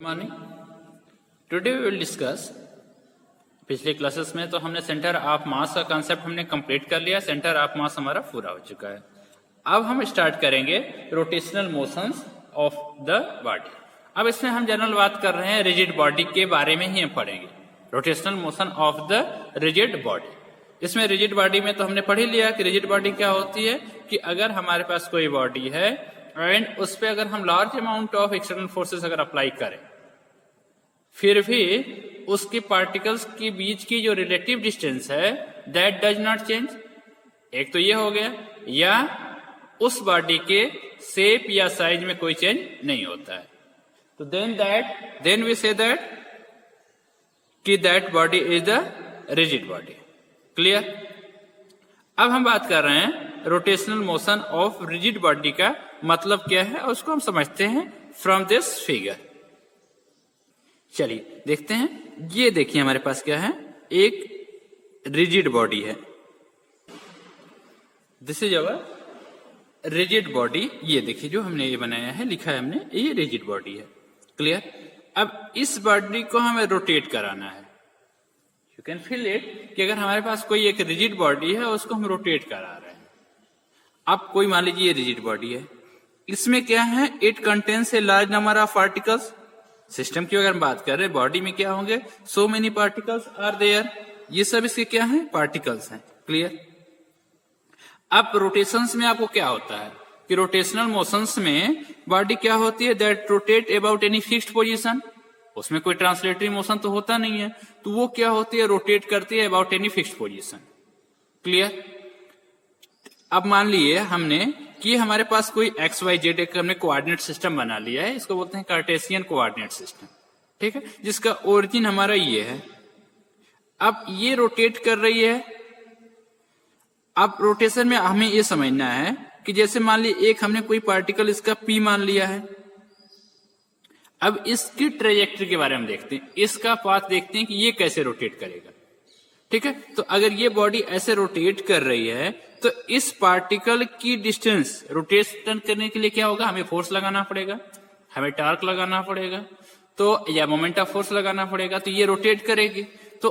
Morning. Today we will discuss. पिछले classes में तो हमने सेंटर ऑफ मास का कंसेप्ट हमने कंप्लीट कर लिया। सेंटर ऑफ मास हमारा पूरा हो चुका है। अब हम स्टार्ट करेंगे rotational motions of the body. अब इसमें हम जनरल बात कर रहे हैं रिजिड बॉडी के बारे में ही हम पढ़ेंगे। Rotational motion of the rigid body. इसमें रिजिड बॉडी में तो हमने पढ़ ही लिया कि रिजिड बॉडी क्या होती है कि अगर हमारे पास कोई बॉडी है एंड उस पर अगर हम large amount of external forces अगर अप्लाई करें, फिर भी उसके पार्टिकल्स के बीच की जो रिलेटिव डिस्टेंस है दैट डज नॉट चेंज। एक तो ये हो गया, या उस बॉडी के शेप या साइज में कोई चेंज नहीं होता है, तो देन वी से दैट कि that body is the rigid body. Clear. अब हम बात कर रहे हैं rotational motion of rigid body का मतलब क्या है और उसको हम समझते हैं फ्रॉम दिस फिगर। चलिए देखते हैं। ये देखिए हमारे पास क्या है, एक रिजिड बॉडी है। This is our rigid body. ये देखिए जो हमने ये बनाया है, लिखा है हमने, ये रिजिड बॉडी है। क्लियर। अब इस बॉडी को हमें रोटेट कराना है। यू कैन फील इट कि अगर हमारे पास कोई एक रिजिड बॉडी है उसको हम रोटेट करा रहे हैं। अब कोई मान लीजिए ये रिजिड बॉडी है, इसमें क्या है, it contains a large number of particles. System की अगर हम बात कर रहे हैं, बॉडी में क्या होंगे, so many particles are there. ये सब इसके क्या है, पार्टिकल्स हैं। क्लियर। अब रोटेशंस में आपको क्या होता है कि रोटेशनल मोशंस में बॉडी क्या होती है, that rotate about any fixed position. उसमें कोई ट्रांसलेटरी मोशन तो होता नहीं है, तो वो क्या होती है, रोटेट करती है about any fixed position. Clear. अब मान लिए हमने कि हमारे पास कोई एक्स वाई जेड एक हमने कोऑर्डिनेट सिस्टम बना लिया है, इसको बोलते हैं कार्टेशियन कोऑर्डिनेट सिस्टम। ठीक है, जिसका ओरिजिन हमारा ये है। अब ये रोटेट कर रही है। अब रोटेशन में हमें ये समझना है कि जैसे मान लीजिए एक हमने कोई पार्टिकल इसका पी मान लिया है। अब इसकी ट्रेजेक्टरी के बारे में देखते हैं, इसका पाथ देखते हैं कि ये कैसे रोटेट करेगा। ठीक है, तो अगर ये बॉडी ऐसे रोटेट कर रही है तो इस पार्टिकल की डिस्टेंस रोटेशन करने के लिए क्या होगा, हमें फोर्स लगाना पड़ेगा, हमें टॉर्क लगाना पड़ेगा, तो या मोमेंट ऑफ फोर्स लगाना पड़ेगा, तो ये रोटेट करेगी। तो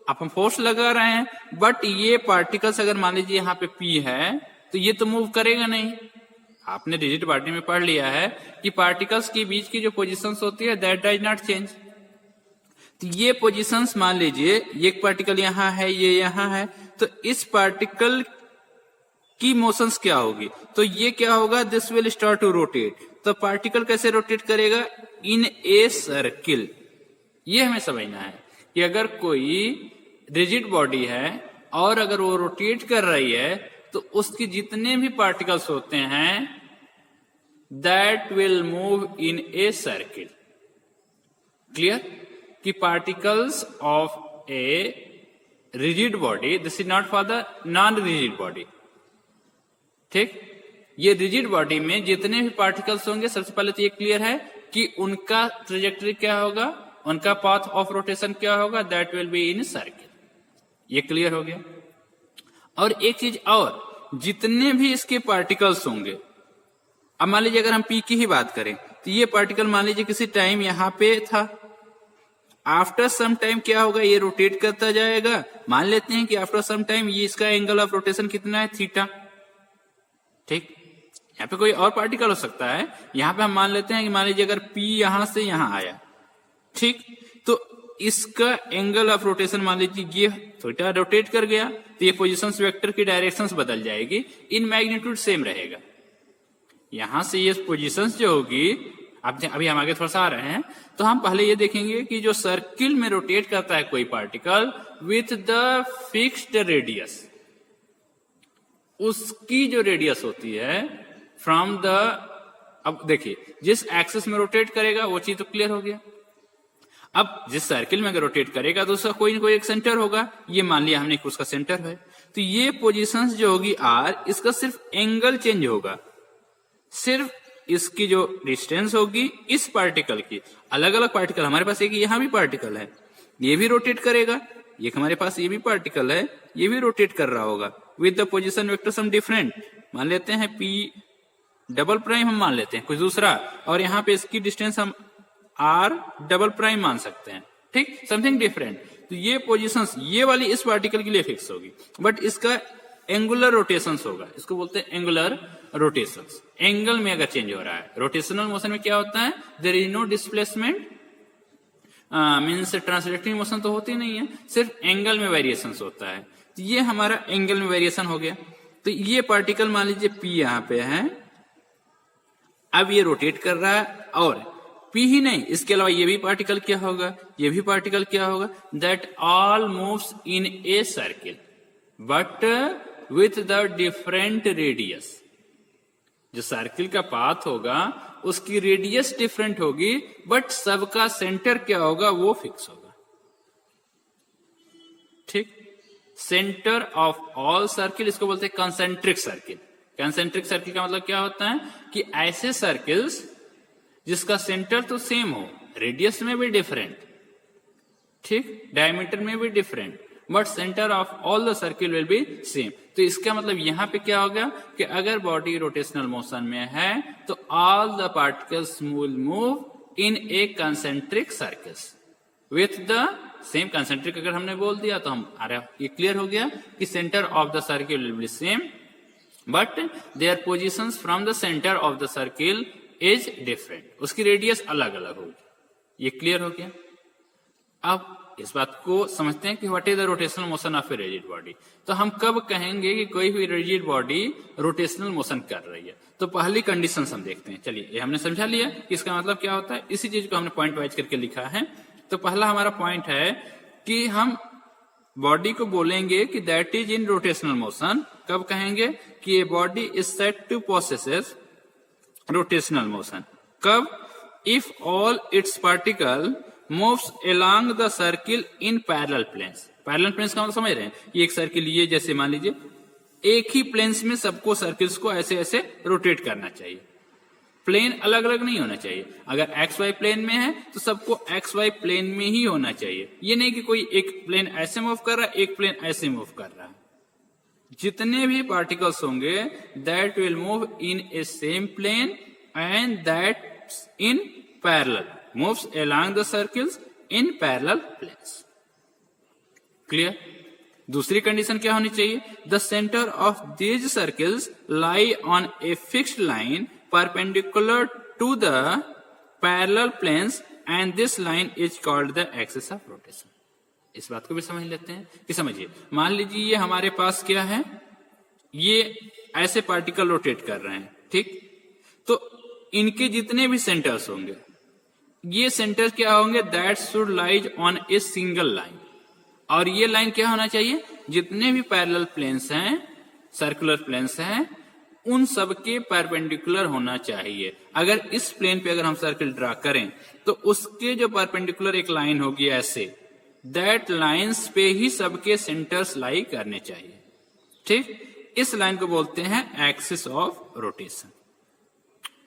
अब हम फोर्स लगा रहे हैं, बट ये पार्टिकल्स अगर मान लीजिए यहाँ पे पी है तो ये तो मूव करेगा नहीं। आपने रिजिड बॉडी में पढ़ लिया है कि पार्टिकल्स के बीच की जो पोजीशंस होती है दैट डज नॉट चेंज। तो ये पोजीशंस मान लीजिए एक पार्टिकल यहां है, ये यहां है, तो इस पार्टिकल की मोशंस क्या होगी, तो ये क्या होगा, this will start to rotate. तो पार्टिकल कैसे रोटेट करेगा, इन ए सर्किल। ये हमें समझना है कि अगर कोई रिजिड बॉडी है और अगर वो रोटेट कर रही है तो उसके जितने भी पार्टिकल्स होते हैं that will move in a circle. Clear. कि particles of a rigid body, this is not for the non rigid body. ठीक। ये रिजिड बॉडी में जितने भी पार्टिकल्स होंगे, सबसे पहले तो ये क्लियर है कि उनका ट्रेजेक्टरी क्या होगा, उनका पाथ ऑफ रोटेशन क्या होगा, that will be in circle. ये क्लियर हो गया। और एक चीज और, जितने भी इसके पार्टिकल्स होंगे, अब मान लीजिए अगर हम पी की ही बात करें तो ये पार्टिकल मान लीजिए किसी टाइम यहां पे था, आफ्टर सम टाइम क्या होगा, ये रोटेट करता जाएगा। मान लेते हैं कि आफ्टर सम टाइम ये इसका एंगल ऑफ रोटेशन कितना है, थीटा। ठीक। यहाँ पे कोई और पार्टिकल हो सकता है, यहाँ पे हम मान लेते हैं कि मान लीजिए अगर P यहां से यहां आया, ठीक, तो इसका एंगल ऑफ रोटेशन मान लीजिए ये थीटा रोटेट कर गया, तो ये पोजीशंस वेक्टर की डायरेक्शंस बदल जाएगी, इन मैग्नीट्यूड सेम रहेगा। यहां से ये पोजीशंस जो होगी, अब अभी हम आगे थोड़ा सा आ रहे हैं, तो हम पहले ये देखेंगे कि जो सर्किल में रोटेट करता है कोई particle with the fixed radius, उसकी जो रेडियस होती है फ्रॉम द, अब देखिए जिस एक्सिस में रोटेट करेगा वो चीज तो क्लियर हो गया। अब जिस सर्किल में अगर रोटेट करेगा तो उसका कोई ना कोई एक सेंटर होगा। ये मान लिया हमने कि उसका सेंटर है, तो ये पोजीशंस जो होगी आर, इसका सिर्फ एंगल चेंज होगा, सिर्फ इसकी जो डिस्टेंस होगी इस पार्टिकल की। अलग अलग पार्टिकल, हमारे पास एक यहां भी पार्टिकल है, ये भी रोटेट करेगा, एक हमारे पास ये भी पार्टिकल है, ये भी रोटेट कर रहा होगा with the position vector some different. मान लेते हैं P डबल प्राइम हम मान लेते हैं कुछ दूसरा, और यहाँ पे इसकी डिस्टेंस हम आर डबल प्राइम मान सकते हैं, ठीक, समथिंग डिफरेंट। तो ये पोजीशंस ये वाली इस पार्टिकल के लिए फिक्स होगी, बट इसका एंगुलर रोटेशंस होगा, इसको बोलते हैं एंगुलर रोटेशंस। एंगल में अगर चेंज हो रहा है, रोटेशनल मोशन में क्या होता है, there is no displacement, means translating motion तो होती नहीं है, सिर्फ एंगल में वेरिएशन होता है। तो ये हमारा एंगल में वेरिएशन हो गया। तो ये पार्टिकल मान लीजिए P यहां पे है, अब ये रोटेट कर रहा है, और P ही नहीं, इसके अलावा ये भी पार्टिकल क्या होगा, ये भी पार्टिकल क्या होगा, that all moves in a circle but with the different radius. जो सर्किल का पाथ होगा उसकी रेडियस डिफरेंट होगी, बट सबका सेंटर क्या होगा वो फिक्स होगा, ठीक। सेंटर ऑफ ऑल सर्किल, इसको बोलते हैं कंसेंट्रिक सर्किल। कंसेंट्रिक सर्किल का मतलब क्या होता है कि ऐसे सर्किल्स जिसका सेंटर तो सेम हो, रेडियस में भी डिफरेंट, ठीक, डायमीटर में भी different, but centre of all the circle will be same. तो इसका मतलब यहां पे क्या होगा कि अगर बॉडी रोटेशनल मोशन में है तो all the particles will move in A concentric circles with the same. Concentric अगर हमने बोल दिया तो हम ये क्लियर हो गया कि centre of the circle will be same, but their positions from the centre of the circle is different, उसकी रेडियस अलग अलग होगी। ये क्लियर हो गया। अब इस बात को समझते हैं कि what is the rotational motion of a rigid body. तो हम कब कहेंगे कि कोई भी रिजिड बॉडी रोटेशनल मोशन कर रही है, तो पहली कंडीशन हम देखते हैं। चलिए, ये हमने समझा लिया कि इसका मतलब क्या होता है, इसी चीज को हमने पॉइंट वाइज करके लिखा है। तो पहला हमारा पॉइंट है कि हम बॉडी को बोलेंगे कि that is in rotational motion. कब कहेंगे कि a body is set to possesses rotational motion. कब? If all its particle moves along the circle in parallel planes. Parallel planes का मतलब समझ रहे हैं, ये एक सर्किल ये जैसे मान लीजिए एक ही प्लेन्स में सबको सर्किल्स को ऐसे ऐसे रोटेट करना चाहिए, प्लेन अलग अलग नहीं होना चाहिए। अगर एक्स वाई प्लेन में है तो सबको एक्स वाई प्लेन में ही होना चाहिए, ये नहीं कि कोई एक प्लेन ऐसे मूव कर रहा है एक प्लेन ऐसे मूव कर रहा है। जितने भी पार्टिकल्स होंगे that will move in a same plane and that in parallel, moves along the circles in parallel planes. Clear? दूसरी कंडीशन क्या होनी चाहिए? The centre of these circles lie on a fixed line perpendicular to the parallel planes and this line is called the axis of rotation। इस बात को भी समझ लेते हैं कि समझिए, मान लीजिए ये हमारे पास क्या है, ये ऐसे पार्टिकल रोटेट कर रहे हैं, ठीक। तो इनके जितने भी सेंटर्स होंगे, ये सेंटर क्या होंगे, that should lies on a single line. और ये लाइन क्या होना चाहिए, जितने भी पैरेलल प्लेन्स हैं, सर्कुलर प्लेन्स हैं, उन सबके परपेंडिकुलर होना चाहिए। अगर इस प्लेन पे अगर हम सर्किल ड्रा करें तो उसके जो परपेंडिकुलर एक लाइन होगी ऐसे, दैट लाइंस पे ही सबके सेंटर्स लाई करने चाहिए, ठीक। इस लाइन को बोलते हैं एक्सिस ऑफ रोटेशन,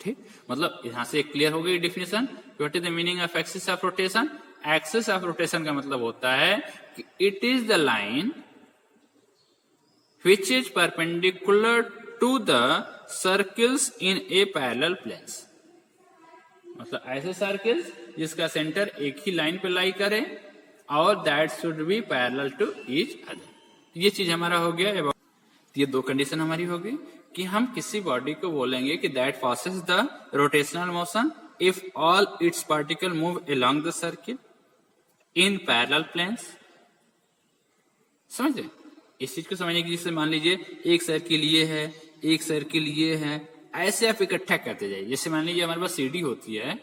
ठीक। मतलब यहां से क्लियर हो गई definition, what is the meaning of axis of rotation. Axis of rotation का मतलब होता है कि it is the line which is perpendicular to the circles in a parallel planes। मतलब ऐसे सर्किल्स जिसका सेंटर एक ही लाइन पे लाई करे और that should be parallel to each other. ये चीज हमारा हो गया। ये दो कंडीशन हमारी हो गई कि हम किसी बॉडी को बोलेंगे कि that passes the rotational motion if all its particle move along the circle in parallel planes. समझ गए? इस चीज को समझने की, जिससे मान लीजिए एक सर्किल ये है, एक सर्किल ये है, ऐसे आप इकट्ठा करते जाइए। जैसे मान लीजिए हमारे पास सीडी होती है,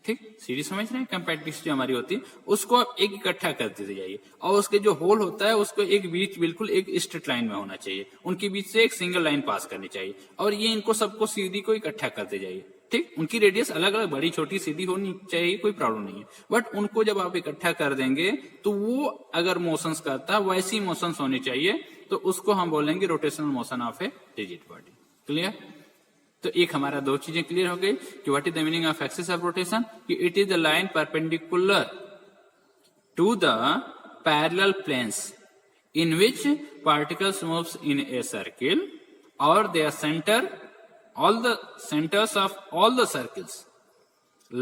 ठीक, सीडी समझ रहे हैं, कंपैक्ट जो हमारी होती है उसको आप एक इकट्ठा करते जाइए, और उसके जो होल होता है उसको एक बीच बिल्कुल एक स्ट्रेट लाइन में होना चाहिए, उनके बीच से एक सिंगल लाइन पास करनी चाहिए, और ये इनको सबको सीडी को इकट्ठा करते जाइए, ठीक। उनकी रेडियस अलग अलग, बड़ी छोटी सीधी होनी चाहिए, कोई प्रॉब्लम नहीं है, बट उनको जब आप इकट्ठा कर देंगे तो वो अगर मोशंस करता है वैसी मोशंस होनी चाहिए, तो उसको हम बोलेंगे rotational motion of a rigid body. Clear? तो एक हमारा दो चीजें क्लियर हो गई कि what is the meaning of axis of rotation, कि it is the line perpendicular to the parallel planes in which particles moves in a circle और their centre, all the centers of all the circles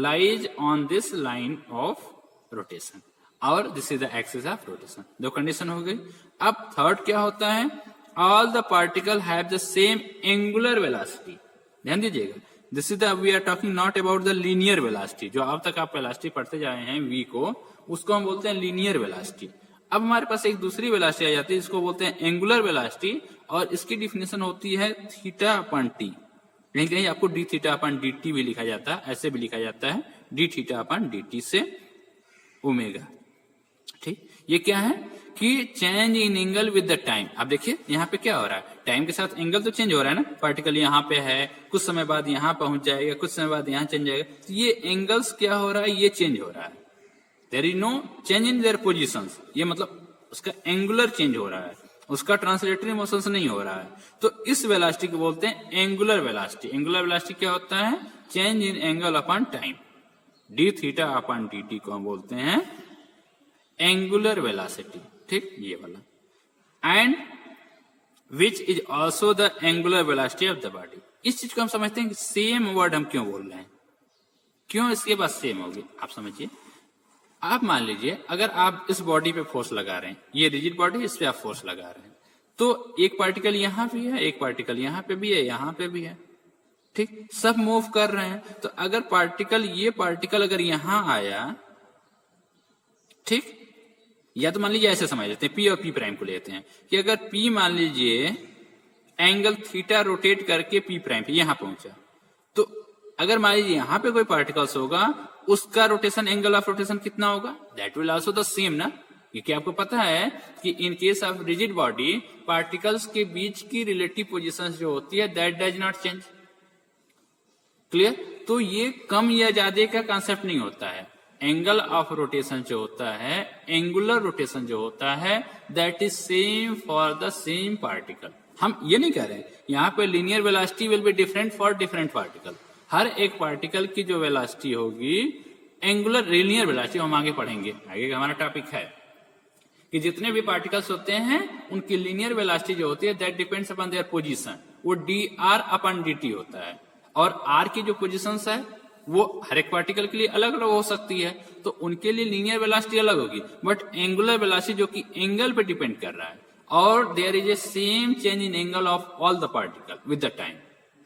lies on this line of rotation और this is the axis of rotation. दो condition हो गई. अब third क्या होता है? all the particle have the same angular velocity. ध्यान दीजिएगा, this is the we are talking not about the linear velocity. जो अब तक आप वेलोसिटी पढ़ते जा रहे हैं v को, उसको हम बोलते हैं लीनियर वेलोसिटी. अब हमारे पास एक दूसरी वेलोसिटी आ जाती है जिसको बोलते हैं एंगुलर वेलोसिटी, और इसकी डिफिनेशन होती है थीटा अपॉन टी. कहीं कहीं आपको D theta upon D T भी लिखा जाता है, ऐसे भी लिखा जाता है D theta upon D T से ओमेगा. ठीक, ये क्या है कि change in angle with the time. आप देखिए यहाँ पे क्या हो रहा है, टाइम के साथ एंगल तो चेंज हो रहा है ना. पार्टिकल यहाँ पे है, कुछ समय बाद यहाँ पहुंच जाएगा, कुछ समय बाद यहाँ चेंज जाएगा. तो ये एंगल्स क्या हो रहा है, ये चेंज हो रहा है. There is no change in their positions. ये मतलब उसका एंगुलर चेंज हो रहा है, उसका ट्रांसलेटरी मोशंस नहीं हो रहा है. तो इस वेलोसिटी को बोलते हैं एंगुलर वेलोसिटी. एंगुलर वेलोसिटी क्या होता है? Change in angle upon time. D theta upon D T को हम बोलते हैं एंगुलर वेलोसिटी. ठीक, ये वाला. And which is also the angular velocity of the body. इस चीज को हम समझते हैं कि सेम वर्ड हम क्यों बोल रहे हैं, क्यों इसके बाद सेम होगी. आप समझिए, आप मान लीजिए अगर आप इस बॉडी पे फोर्स लगा रहे हैं, ये रिजिड बॉडी, इस पे आप फोर्स लगा रहे हैं, तो एक पार्टिकल यहां भी है, एक पार्टिकल यहां पे भी है, यहां पे भी है. ठीक, सब मूव कर रहे हैं. तो अगर पार्टिकल, ये पार्टिकल अगर यहां आया, ठीक, या तो मान लीजिए ऐसे समझ लेते हैं, पी और पी प्राइम को लेते हैं कि अगर पी मान लीजिए एंगल थीटा रोटेट करके पी प्राइम पे यहां पहुंचा, तो अगर मान लीजिए यहां पे कोई पार्टिकल्स होगा, उसका रोटेशन, एंगल ऑफ रोटेशन कितना होगा? That will also the same ना. क्योंकि आपको पता है कि in case of rigid body, particles के बीच की रिलेटिव पोजीशन जो होती है, that does not change. Clear? तो ये कम या ज्यादा का कंसेप्ट नहीं होता है. एंगल ऑफ रोटेशन जो होता है, एंगुलर रोटेशन जो होता है, that is same for the same particle. हम ये नहीं कह रहे यहाँ पे linear velocity will be different for different particle. हर एक पार्टिकल की जो वेलोसिटी होगी, एंगुलर लीनियर वेलोसिटी हम आगे पढ़ेंगे. आगे का हमारा टॉपिक है कि जितने भी पार्टिकल्स होते हैं उनकी लीनियर वेलोसिटी जो होती है, that depends upon their position. वो D R upon D T होता है. और आर की जो पोजीशंस है वो हर एक पार्टिकल के लिए अलग अलग हो सकती है, तो उनके लिए लीनियर वेलोसिटी अलग होगी. बट एंगुलर वेलोसिटी जो कि एंगल पे डिपेंड कर रहा है, और there is a same change in angle of all the particle with the time.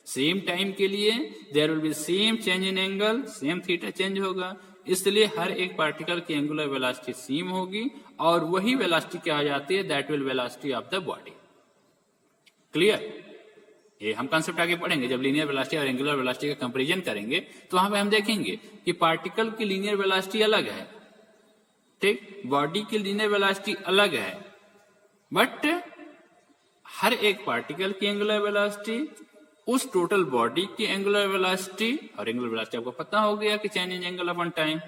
Same time के लिए there will be same change in angle, same theta change होगा. इसलिए हर एक पार्टिकल की एंगुलर वेलोसिटी सेम होगी, और वही वेलोसिटी क्या हो जाती है, that will velocity of the body. Clear? ये हम कंसेप्ट आगे पढ़ेंगे जब लीनियर वेलोसिटी और एंगुलर वेलोसिटी का कंपैरिजन करेंगे, तो वहां पे हम देखेंगे कि पार्टिकल की लीनियर वेलोसिटी अलग है, ठीक, बॉडी की लीनियर वेलोसिटी अलग है, बट हर एक पार्टिकल की एंगुलर वेलोसिटी उस टोटल बॉडी की एंगुलर वेलोसिटी, और एंगुलर वेलोसिटी आपको पता हो गया कि change in angle upon time,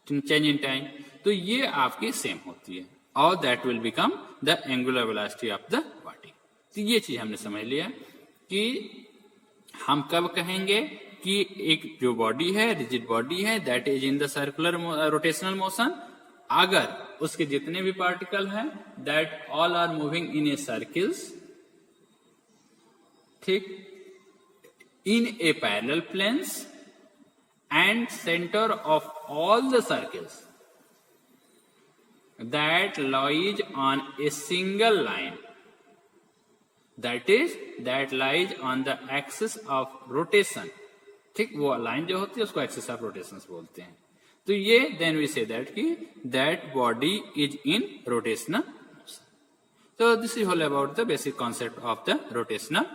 change in time, तो ये आपकी सेम होती है, और that will become the angular velocity of the body. तो ये चीज हमने समझ लिया कि हम कब कहेंगे कि एक जो बॉडी है, रिजिड बॉडी है, that is in the circular rotational motion, अगर उसके जितने भी पार्टिकल हैं, that all are moving in a circles, ठीक, in a parallel planes, and centre of all the circles that lies on a single line, that lies on the axis of rotation. ठीक, वो line जो होती है उसको axis of rotation बोलते हैं. तो ये देन वी से दैट कि that body is in rotational. So this is all about the basic concept of the rotational